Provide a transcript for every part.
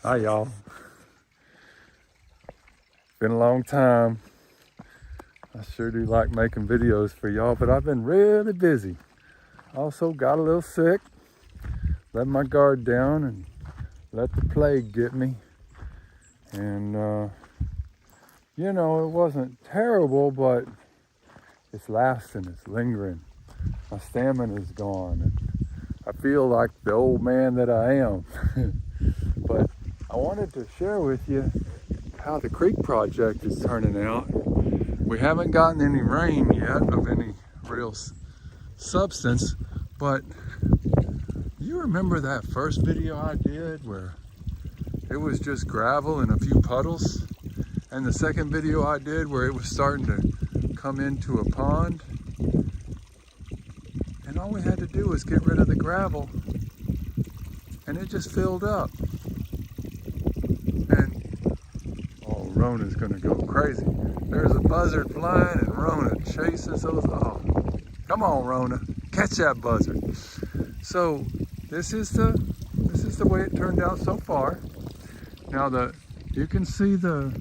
Hi y'all. Been a long time. I sure do like making videos for y'all, but I've been really busy. Also got a little sick, let my guard down and let the plague get me. And it wasn't terrible, but it's lasting, it's lingering. My stamina's gone and I feel like the old man that I am. But I wanted to share with you how the creek project is turning out. We haven't gotten any rain yet of any real substance, but you remember that first video I did where it was just gravel and a few puddles? And the second video I did where it was starting to come into a pond? And all we had to do was get rid of the gravel and it just filled up. And oh, Rona's gonna go crazy. There's a buzzard flying and Rona chases those. Oh, come on, Rona, catch that buzzard. So this is the way it turned out so far. Now you can see the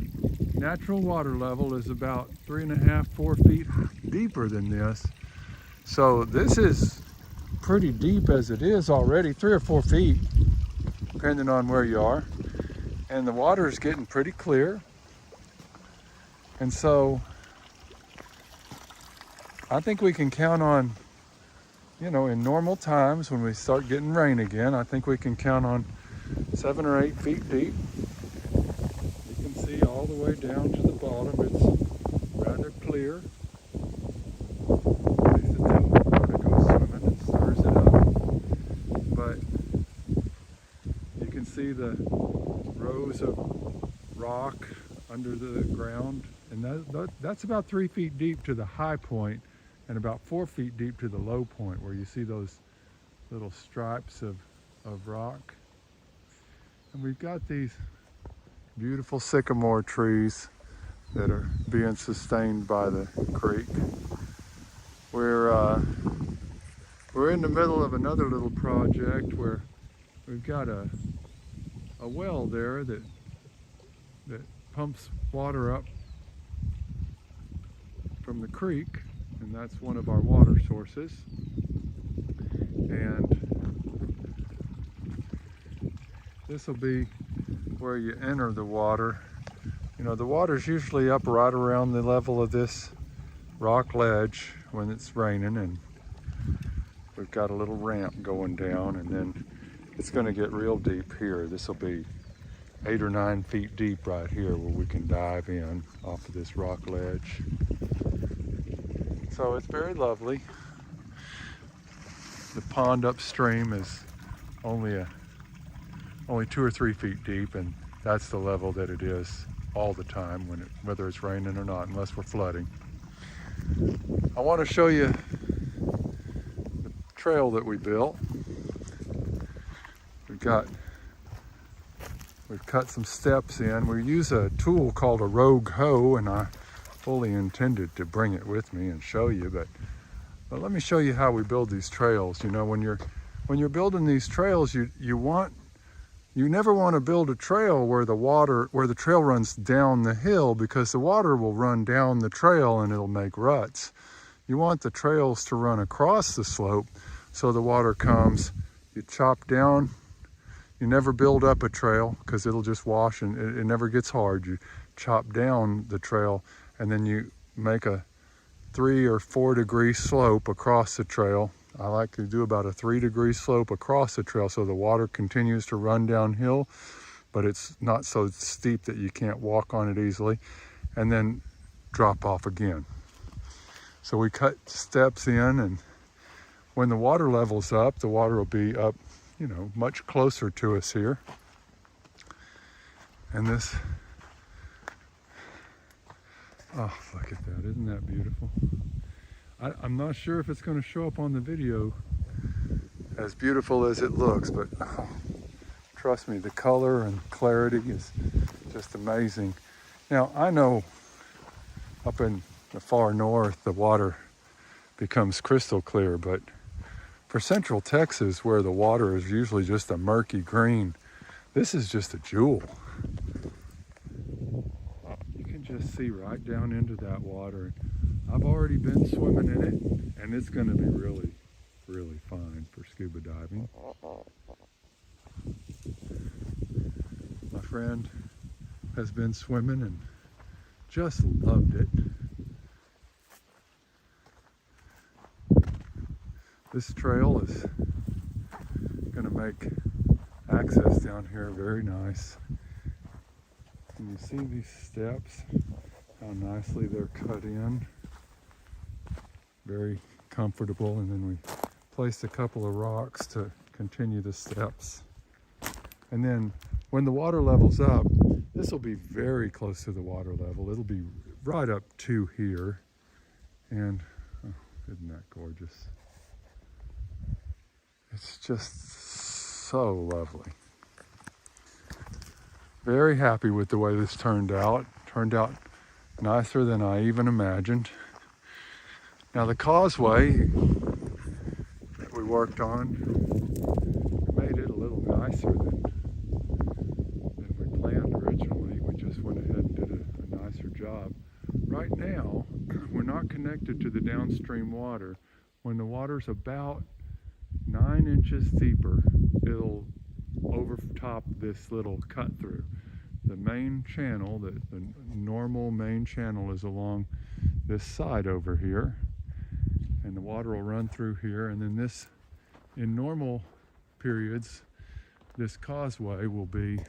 natural water level is about 3.5, 4 feet deeper than this. So this is pretty deep as it is already, 3 or 4 feet, depending on where you are. And the water is getting pretty clear. And so I think we can count on, in normal times when we start getting rain again, I think we can count on 7 or 8 feet deep. You can see all the way down to the bottom. It's rather clear. At least until Rona goes swimming and stirs it up. But you can see the rows of rock under the ground. And that's about 3 feet deep to the high point and about 4 feet deep to the low point where you see those little stripes of rock. And we've got these beautiful sycamore trees that are being sustained by the creek. We're in the middle of another little project where we've got a well there that pumps water up from the creek, and that's one of our water sources. And this will be where you enter the water. The water's usually up right around the level of this rock ledge when it's raining, and we've got a little ramp going down, and then it's going to get real deep here. This will be 8 or 9 feet deep right here where we can dive in off of this rock ledge. So it's very lovely. The pond upstream is only 2 or 3 feet deep, and that's the level that it is all the time whether it's raining or not, unless we're flooding. I want to show you the trail that we built. We've cut some steps in. We use a tool called a Rogue hoe, and I fully intended to bring it with me and show you, but let me show you how we build these trails. When you're building these trails, you never want to build a trail where the trail runs down the hill, because the water will run down the trail and it'll make ruts. You want the trails to run across the slope so the water comes. You chop down. You never build up a trail because it'll just wash and it never gets hard. You chop down the trail and then you make a 3 or 4 degree slope across the trail. I like to do about a 3 degree slope across the trail so the water continues to run downhill, but it's not so steep that you can't walk on it easily, and then drop off again. So we cut steps in, and when the water level's up, the water will be up, much closer to us here. And this, oh, look at that, isn't that beautiful? I'm not sure if it's going to show up on the video as beautiful as it looks, but trust me, the color and clarity is just amazing. Now, I know up in the far north, the water becomes crystal clear, but for central Texas, where the water is usually just a murky green, This is just a jewel. You can just see right down into that water. I've already been swimming in it, and it's going to be really, really fine for scuba diving. My friend has been swimming and just loved it. This trail is going to make access down here very nice. Can you see these steps? How nicely they're cut in. Very comfortable. And then we placed a couple of rocks to continue the steps. And then when the water level's up, this will be very close to the water level. It'll be right up to here. And oh, isn't that gorgeous? It's just so lovely. Very happy with the way this turned out. Turned out nicer than I even imagined. Now the causeway that we worked on made it a little nicer than we planned originally. We just went ahead and did a nicer job. Right now, we're not connected to the downstream water. When the water's about 9 inches deeper, it'll overtop this little cut through. The main channel, the normal main channel is along this side over here, and the water will run through here, and then this, in normal periods, this causeway will be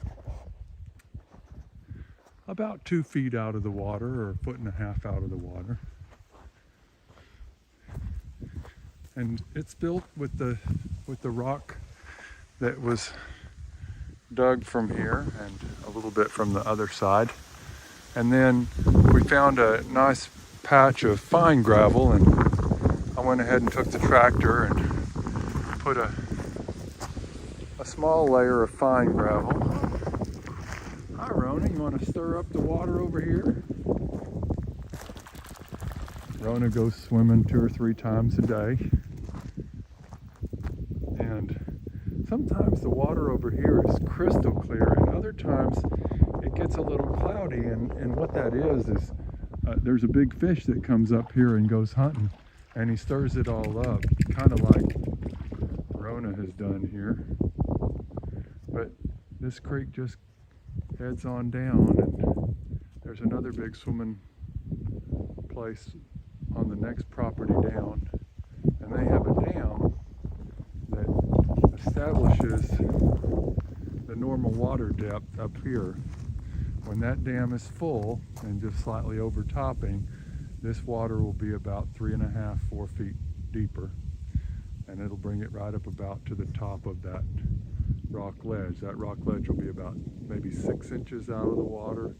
about 2 feet out of the water, or 1.5 feet out of the water. And it's built with the rock that was dug from here and a little bit from the other side. And then we found a nice patch of fine gravel, and I went ahead and took the tractor and put a small layer of fine gravel. Hi Rona, you want to stir up the water over here? Rona goes swimming 2 or 3 times a day. And sometimes the water over here is crystal clear, and other times it gets a little cloudy, and what that is there's a big fish that comes up here and goes hunting, and he stirs it all up, kind of like Rona has done here. But this creek just heads on down, and there's another big swimming place on the next property down, and they have a dam that establishes the normal water depth up here. When that dam is full and just slightly overtopping, this water will be about 3.5, 4 feet deeper, and it'll bring it right up about to the top of that rock ledge. That rock ledge will be about maybe 6 inches out of the water,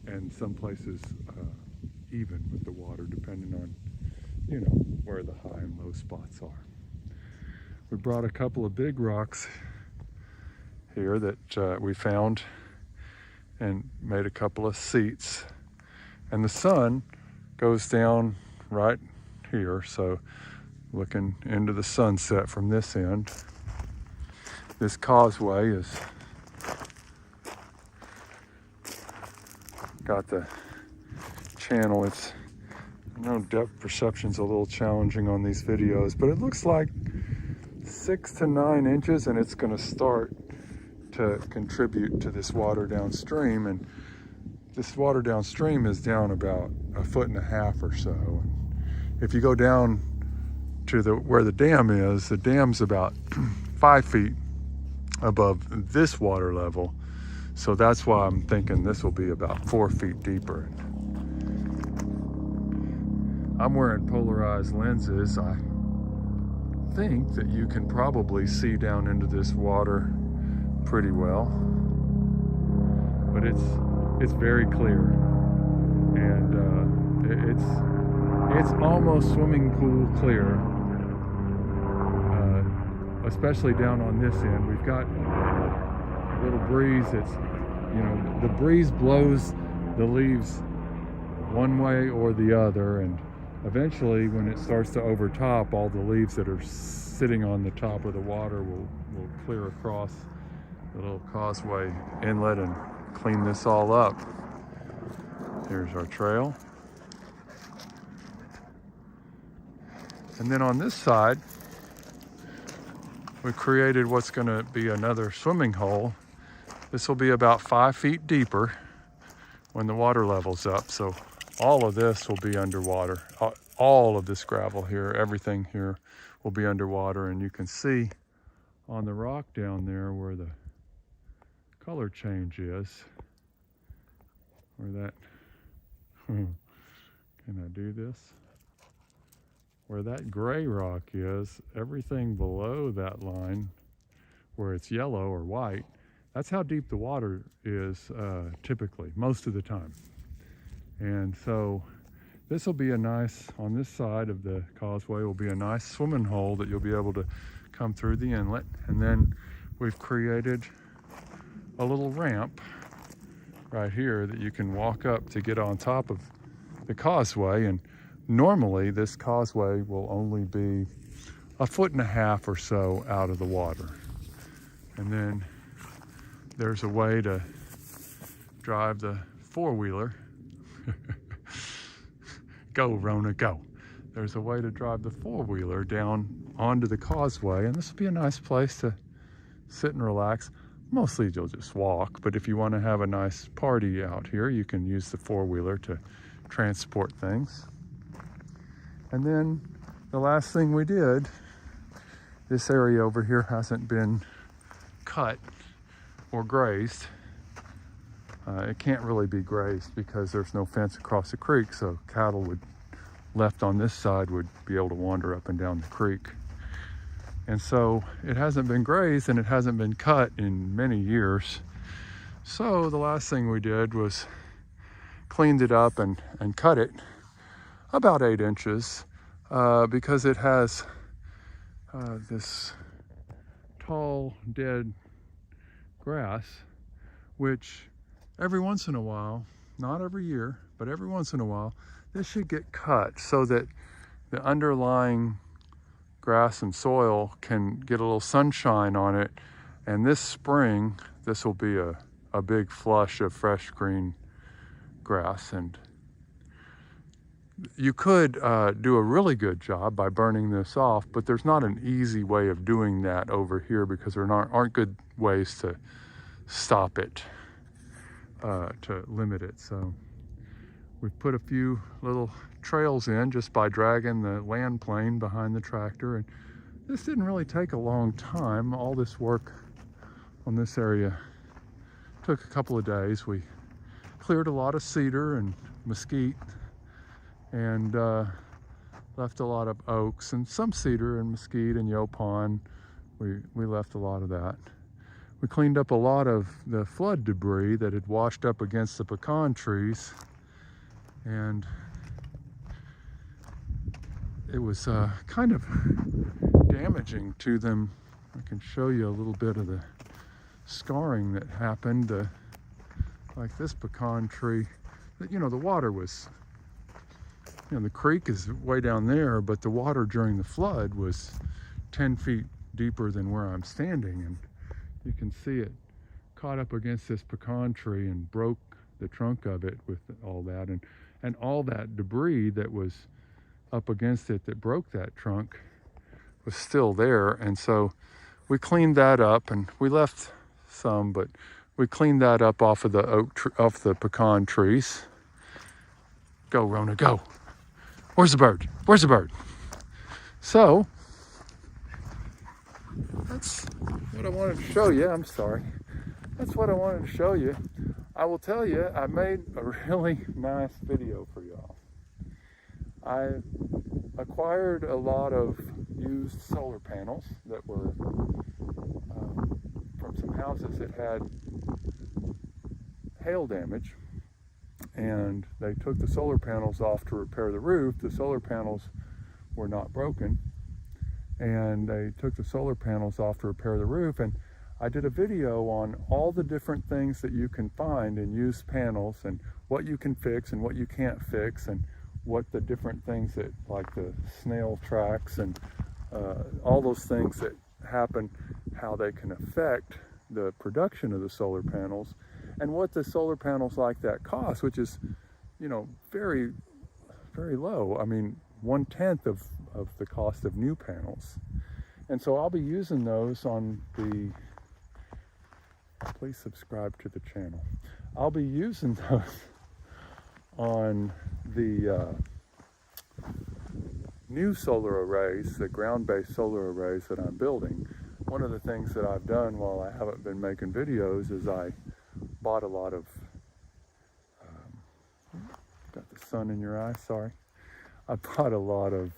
and some places even with the water, depending on, you know, where the high and low spots are. We brought a couple of big rocks here that we found and made a couple of seats. And the sun goes down right here, so looking into the sunset from this end. This causeway is got the channel. It's, I know depth perception's a little challenging on these videos, but it looks like 6 to 9 inches, and it's going to start to contribute to this water downstream. And this water downstream is down about 1.5 feet or so. If you go down to where the dam is, the dam's about 5 feet above this water level. So that's why I'm thinking this will be about 4 feet deeper. I'm wearing polarized lenses. I think that you can probably see down into this water pretty well, but it's very clear, and it's almost swimming pool clear, especially down on this end. We've got a little breeze. It's, you know, the breeze blows the leaves one way or the other, and eventually when it starts to overtop, all the leaves that are sitting on the top of the water will clear across the little causeway inlet and clean this all up. Here's our trail. And then on this side, we created what's going to be another swimming hole. This will be about 5 feet deeper when the water level's up. So all of this will be underwater. All of this gravel here, everything here will be underwater. And you can see on the rock down there where the color change is, where that, can I do this? Where that gray rock is, everything below that line, where it's yellow or white, that's how deep the water is typically, most of the time. And so this will be a nice, on this side of the causeway will be a nice swimming hole that you'll be able to come through the inlet. And then we've created a little ramp right here that you can walk up to get on top of the causeway. And normally this causeway will only be 1.5 feet or so out of the water. And then there's a way to drive the four-wheeler. Go, Rona, go. There's a way to drive the four-wheeler down onto the causeway, and this will be a nice place to sit and relax. Mostly you'll just walk, but if you want to have a nice party out here, you can use the four-wheeler to transport things. And then the last thing we did, this area over here hasn't been cut or grazed. It can't really be grazed because there's no fence across the creek, so cattle would left on this side would be able to wander up and down the creek. And so it hasn't been grazed and it hasn't been cut in many years. So the last thing we did was cleaned it up and cut it about 8 inches because it has this tall dead grass, which every once in a while, not every year, but every once in a while, this should get cut so that the underlying grass and soil can get a little sunshine on it. And this spring, this will be a big flush of fresh green grass. And you could do a really good job by burning this off, but there's not an easy way of doing that over here because there aren't good ways to stop it, to limit it. So we've put a few little trails in just by dragging the land plane behind the tractor. And this didn't really take a long time. All this work on this area took a couple of days. We cleared a lot of cedar and mesquite and left a lot of oaks and some cedar and mesquite and yaupon. We left a lot of that. We cleaned up a lot of the flood debris that had washed up against the pecan trees, and it was kind of damaging to them. I can show you a little bit of the scarring that happened. Like this pecan tree, you know, the water was, you know, the creek is way down there, but the water during the flood was 10 feet deeper than where I'm standing, and you can see it caught up against this pecan tree and broke the trunk of it with all that, and all that debris that was up against it that broke that trunk was still there. And so we cleaned that up, and we left some, but we cleaned that up off of the off the pecan trees. Go, Rona, go. Where's the bird? Where's the bird? So that's what I wanted to show you. I'm sorry. That's what I wanted to show you. I will tell you, I made a really nice video for y'all. I acquired a lot of used solar panels that were from some houses that had hail damage, and they took the solar panels off to repair the roof. The solar panels were not broken, and they took the solar panels off to repair the roof. And I did a video on all the different things that you can find in used panels and what you can fix and what you can't fix, and what the different things that, like the snail tracks and all those things that happen, how they can affect the production of the solar panels and what the solar panels like that cost, which is, very, very low. I mean, 1/10 of the cost of new panels. And so I'll be using those on the, please subscribe to the channel. I'll be using those on the new solar arrays, the ground-based solar arrays that I'm building. One of the things that I've done while I haven't been making videos is I bought a lot of, got the sun in your eye, sorry. I bought a lot of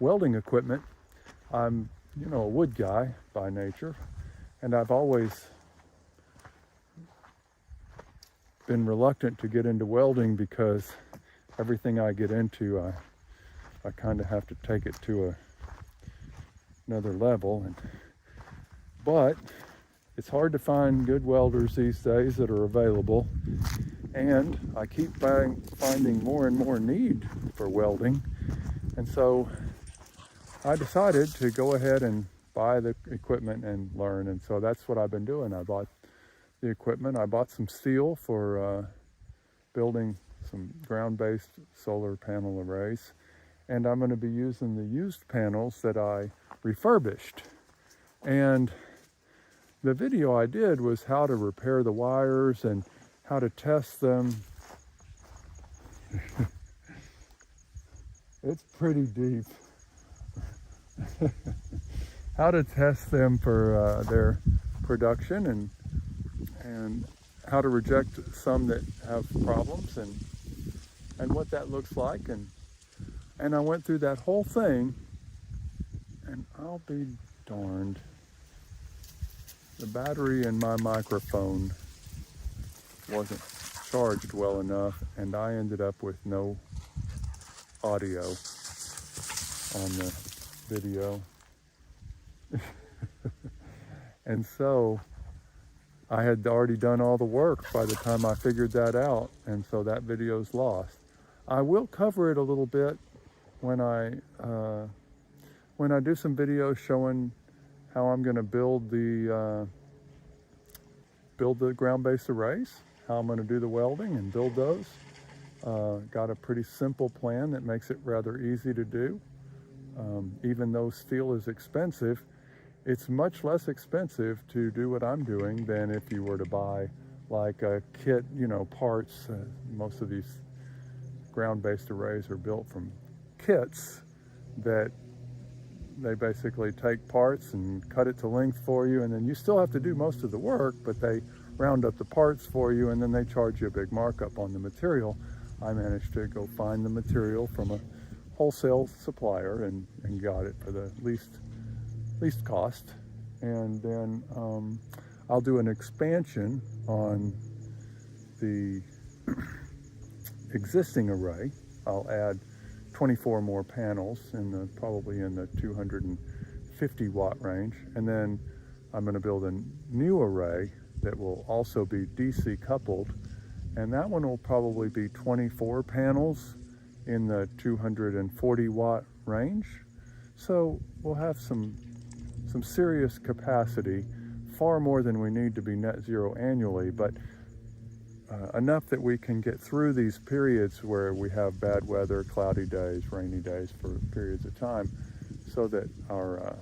welding equipment. I'm, a wood guy by nature, and I've always been reluctant to get into welding because everything I get into, I kind of have to take it to another level. But it's hard to find good welders these days that are available, and I keep finding more and more need for welding. And so I decided to go ahead and buy the equipment and learn, and so that's what I've been doing. I bought the equipment. I bought some steel for building some ground-based solar panel arrays, and I'm going to be using the used panels that I refurbished. And the video I did was how to repair the wires and how to test them. It's pretty deep. How to test them for their production, and how to reject some that have problems, and what that looks like, and I went through that whole thing, and I'll be darned, the battery in my microphone wasn't charged well enough, and I ended up with no audio on the video. And so I had already done all the work by the time I figured that out, and so that video's lost. I will cover it a little bit when I do some videos showing how I'm going to build the ground-based arrays, how I'm going to do the welding and build those. Got a pretty simple plan that makes it rather easy to do. Even though steel is expensive, it's much less expensive to do what I'm doing than if you were to buy like a kit, parts. Most of these ground-based arrays are built from kits that they basically take parts and cut it to length for you, and then you still have to do most of the work, but they round up the parts for you, and then they charge you a big markup on the material. I managed to go find the material from a wholesale supplier and got it for the least cost. And then I'll do an expansion on the existing array. I'll add 24 more panels probably in the 250 watt range, and then I'm going to build a new array that will also be DC coupled, and that one will probably be 24 panels in the 240 watt range. So we'll have some serious capacity, far more than we need to be net zero annually, but enough that we can get through these periods where we have bad weather, cloudy days, rainy days for periods of time, so that our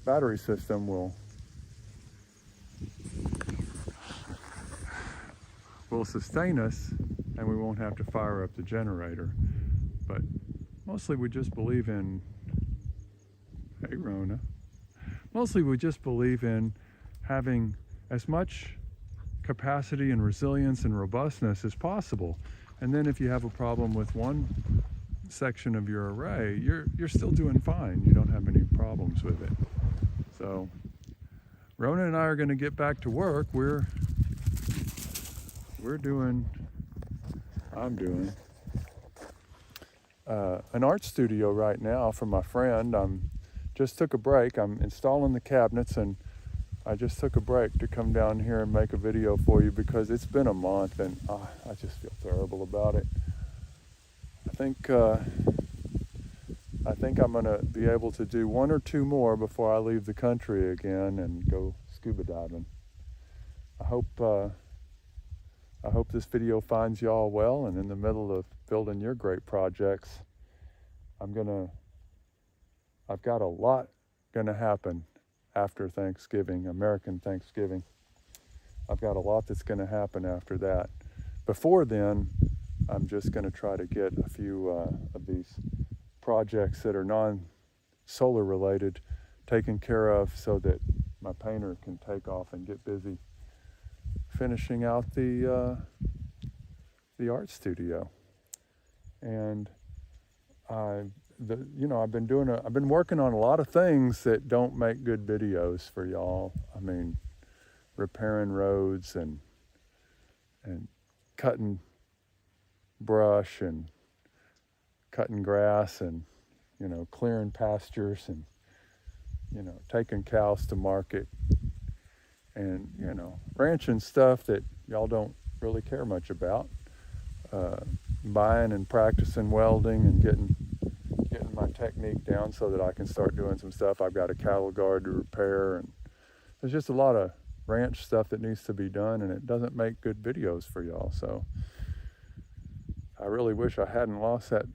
battery system will sustain us, and we won't have to fire up the generator. But mostly we just believe in, hey Rona, mostly we just believe in having as much capacity and resilience and robustness as possible. And then if you have a problem with one section of your array, you're still doing fine. You don't have any problems with it. So Rona and I are going to get back to work. I'm doing an art studio right now for my friend. Just took a break. I'm installing the cabinets, and I just took a break to come down here and make a video for you because it's been a month, and I just feel terrible about it. I think I think I'm gonna be able to do 1 or 2 more before I leave the country again and go scuba diving. I hope this video finds y'all well and in the middle of building your great projects. I've got a lot gonna happen after Thanksgiving, American Thanksgiving. I've got a lot that's gonna happen after that. Before then, I'm just gonna try to get a few of these projects that are non-solar related taken care of so that my painter can take off and get busy finishing out the art studio. And I've been working on a lot of things that don't make good videos for y'all. I mean, repairing roads and cutting brush and cutting grass and clearing pastures and taking cows to market and ranching stuff that y'all don't really care much about. Buying and practicing welding and getting my technique down so that I can start doing some stuff. I've got a cattle guard to repair, and there's just a lot of ranch stuff that needs to be done, and it doesn't make good videos for y'all. So I really wish I hadn't lost that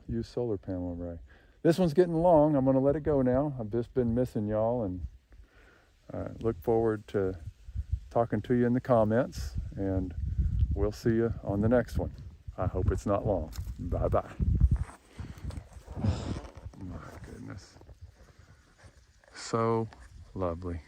used solar panel array. This one's getting long. I'm going to let it go now. I've just been missing y'all, and look forward to talking to you in the comments, and we'll see you on the next one. I hope it's not long. Bye-bye. My goodness. So lovely.